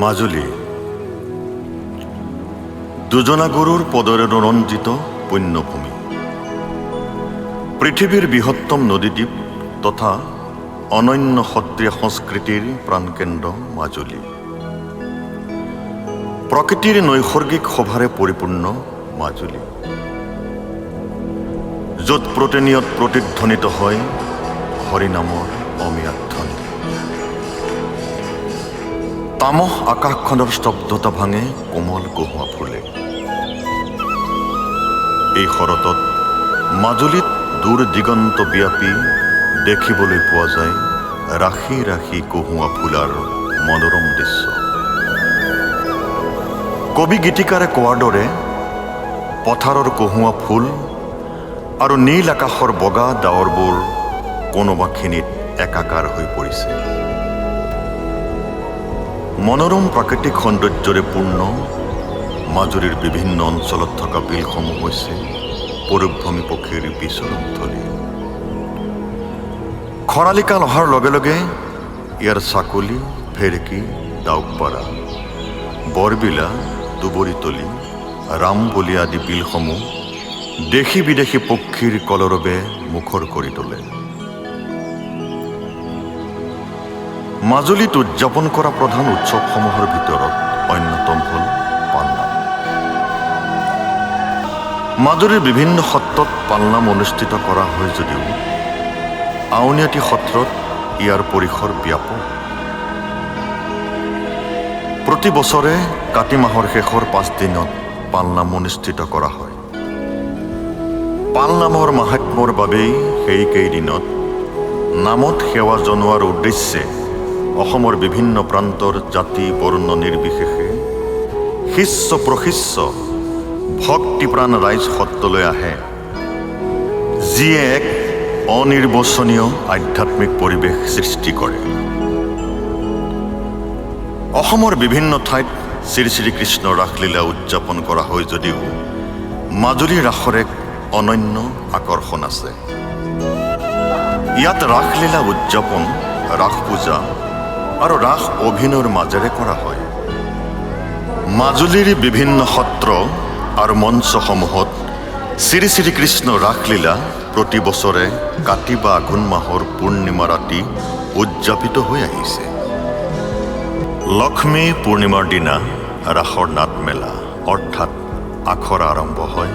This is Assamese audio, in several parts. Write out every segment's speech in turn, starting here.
মাজুলী দুজনা গুৰুৰ পদৰে ৰঞ্জিত পুণ্যভূমি, পৃথিৱীৰ বৃহত্তম নদীদ্বীপ তথা অনন্য সত্ৰীয়া সংস্কৃতিৰ প্ৰাণকেন্দ্ৰ মাজুলী। প্ৰকৃতিৰ নৈসৰ্গিক শোভাৰে পৰিপূৰ্ণ মাজুলী, য'ত প্ৰতিনিয়ত প্ৰতিধ্বনিত হয় হৰিনামৰ অমিয়াত ধ্বনি। তামস আকাশখনৰ স্তব্ধতা ভাঙে কোমল কহুৱা ফুলে। এই শৰতত মাজুলীত দূৰ দিগন্ত ব্যাপী দেখিবলৈ পোৱা যায় ৰাশি ৰাশি কহুৱা ফুলাৰ মনোৰম দৃশ্য। কবি গীতিকাৰে কোৱাৰ দৰে পথাৰৰ কহুৱা ফুল আৰু নীল আকাশৰ বগা ডাৱৰবোৰ কোনোবাখিনিত একাকাৰ হৈ পৰিছে। মনোৰম প্ৰাকৃতিক সৌন্দৰ্যৰে পূৰ্ণ মাজুলীৰ বিভিন্ন অঞ্চলত থকা বিলসমূহ হৈছে পৰুভূমি পক্ষীৰ বিচৰণথলী। খৰালি কাল অহাৰ লগে লগে ইয়াৰ চাকলি, ভেৰেকী, ডাউকপাৰা, বৰবিলা, দুবৰিতলী, ৰামবলি আদি বিলসমূহ দেশী বিদেশী পক্ষীৰ কলৰৱে মুখৰ কৰি তোলে। মাজুলীত উদযাপন কৰা প্ৰধান উৎসৱসমূহৰ ভিতৰত অন্যতম হ'ল পালনাম। মাজুলীৰ বিভিন্ন সত্ৰত পালনাম অনুষ্ঠিত কৰা হয় যদিও আউনীআটী সত্ৰত ইয়াৰ পৰিসৰ ব্যাপক। প্ৰতি বছৰে কাতি মাহৰ শেষৰ 5 দিনত পালনাম অনুষ্ঠিত কৰা হয়। পালনামৰ মাহাত্ম্যৰ বাবেই সেইকেইদিনত নামত সেৱা জনোৱাৰ উদ্দেশ্যে অসমৰ বিভিন্ন প্ৰান্তৰ জাতি বৰ্ণ নিৰ্বিশেষে শিষ্য প্ৰশিষ্য ভক্তিপ্ৰাণ ৰাইজ সত্ৰলৈ আহে, যিয়ে এক অনিৰ্বচনীয় আধ্যাত্মিক পৰিৱেশ সৃষ্টি কৰে। অসমৰ বিভিন্ন ঠাইত শ্ৰী শ্ৰীকৃষ্ণৰ ৰাসলীলা উদযাপন কৰা হয় যদিও মাজুলীৰ ৰাসৰ এক অনন্য আকৰ্ষণ আছে। ইয়াত ৰাসলীলা উদযাপন, ৰাস পূজা আৰু ৰাস অভিনয়ৰ মাজেৰে কৰা হয়। মাজুলীৰ বিভিন্ন সত্ৰ আৰু মঞ্চসমূহত শ্ৰী শ্ৰীকৃষ্ণ ৰাসলীলা প্ৰতি বছৰে কাতি বা আঘোণ মাহৰ পূৰ্ণিমা ৰাতি উদযাপিত হৈ আহিছে। লক্ষ্মী পূৰ্ণিমাৰ দিনা ৰাসৰ নাটমেলা অৰ্থাৎ আখৰা আৰম্ভ হয়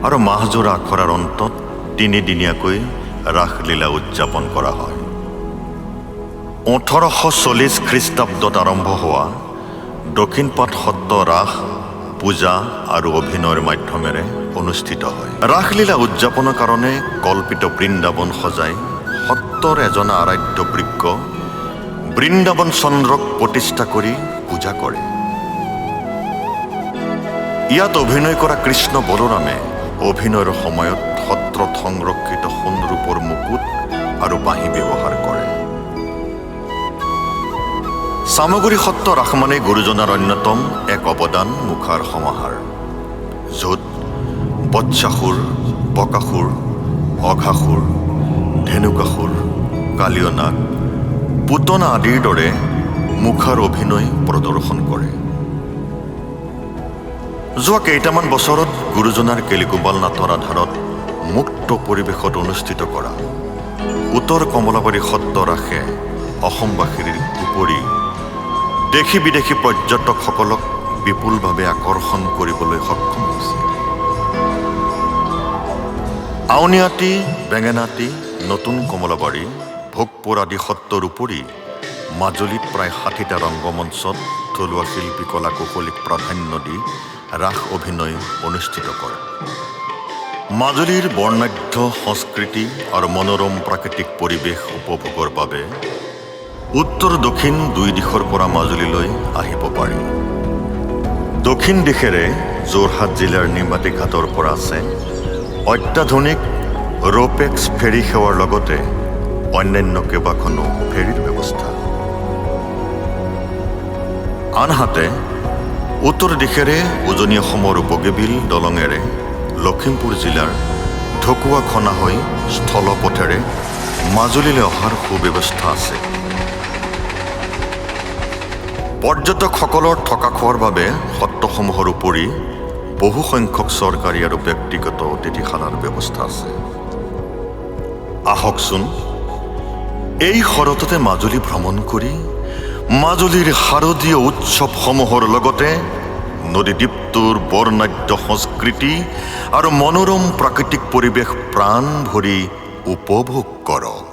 আৰু মাহজোৰা আখৰাৰ অন্তত 3 দিনীয়াকৈ ৰাসলীলা উদযাপন কৰা হয়। 1840 খ্ৰীষ্টাব্দত আৰম্ভ হোৱা দক্ষিণপাট সত্ৰ ৰাস পূজা আৰু অভিনয়ৰ মাধ্যমেৰে অনুষ্ঠিত হয়। ৰাসলীলা উদযাপনৰ কাৰণে কল্পিত বৃন্দাবন সজাই সত্ৰৰ এজনা আৰাধ্য বৃক্ষ বৃন্দাবন চন্দ্ৰক প্ৰতিষ্ঠা কৰি পূজা কৰে। ইয়াত অভিনয় কৰা কৃষ্ণ বলোৰামে অভিনয়ৰ সময়ত সত্ৰত সংৰক্ষিত সোণৰূপৰ মুকুট আৰু বাঁহী ব্যৱহাৰ কৰে। চামগুৰি সত্ৰ ৰাস মানে গুৰুজনাৰ অন্যতম এক অৱদান মুখাৰ সমাহাৰ, য'ত বৎসাসুৰ, বকাসুৰ, অঘাসুৰ, ধেনুকাসুৰ, কালিয়নাগ, পুতনা আদিৰ দৰে মুখাৰ অভিনয় প্ৰদৰ্শন কৰে। যোৱা কেইটামান বছৰত গুৰুজনাৰ কেলিগোপাল নাটৰ আধাৰত মুক্ত পৰিৱেশত অনুষ্ঠিত কৰা উত্তৰ কমলাবাৰী সত্ৰ ৰাসে অসমবাসীৰ উপৰি দেশী বিদেশী পৰ্যটকসকলক বিপুলভাৱে আকৰ্ষণ কৰিবলৈ সক্ষম হৈছে। আউনীআটী, বেঙেনাআটী, নতুন কমলাবাৰী, ভোগপুৰ আদি সত্ৰৰ উপৰি মাজুলীত প্ৰায় 60টা ৰংগমঞ্চত থলুৱা শিল্পী কলা কৌশলীক প্ৰাধান্য দি ৰাস অভিনয় অনুষ্ঠিত কৰে। মাজুলীৰ বৰ্ণাঢ্য সংস্কৃতি আৰু মনোৰম প্ৰাকৃতিক পৰিৱেশ উপভোগৰ বাবে উত্তৰ দক্ষিণ 2 দিশৰ পৰা মাজুলীলৈ আহিব পাৰি। দক্ষিণ দিশেৰে যোৰহাট জিলাৰ নিমাতী ঘাটৰ পৰা আছে অত্যাধুনিক ৰ'পেক্স ফেৰী সেৱাৰ লগতে অন্যান্য কেইবাখনো ফেৰীৰ ব্যৱস্থা। আনহাতে উত্তৰ দিশেৰে উজনি অসমৰ বগীবিল দলঙেৰে লখিমপুৰ জিলাৰ ঢকুৱা হৈ স্থলপথেৰে মাজুলীলৈ অহাৰ সুব্যৱস্থা আছে। পৰ্যটকসকলৰ থকা খোৱাৰ বাবে সত্ৰসমূহৰ উপৰি বহু সংখ্যক চৰকাৰী আৰু ব্যক্তিগত অতিথিশালাৰ ব্যৱস্থা আছে। আহকচোন এই শৰততে মাজুলী ভ্ৰমণ কৰি মাজুলীৰ শাৰদীয় উৎসৱসমূহৰ লগতে নদীদ্বীপটোৰ বৰ্ণাঢ্য সংস্কৃতি আৰু মনোৰম প্ৰাকৃতিক পৰিৱেশ প্ৰাণ ভৰি উপভোগ কৰক।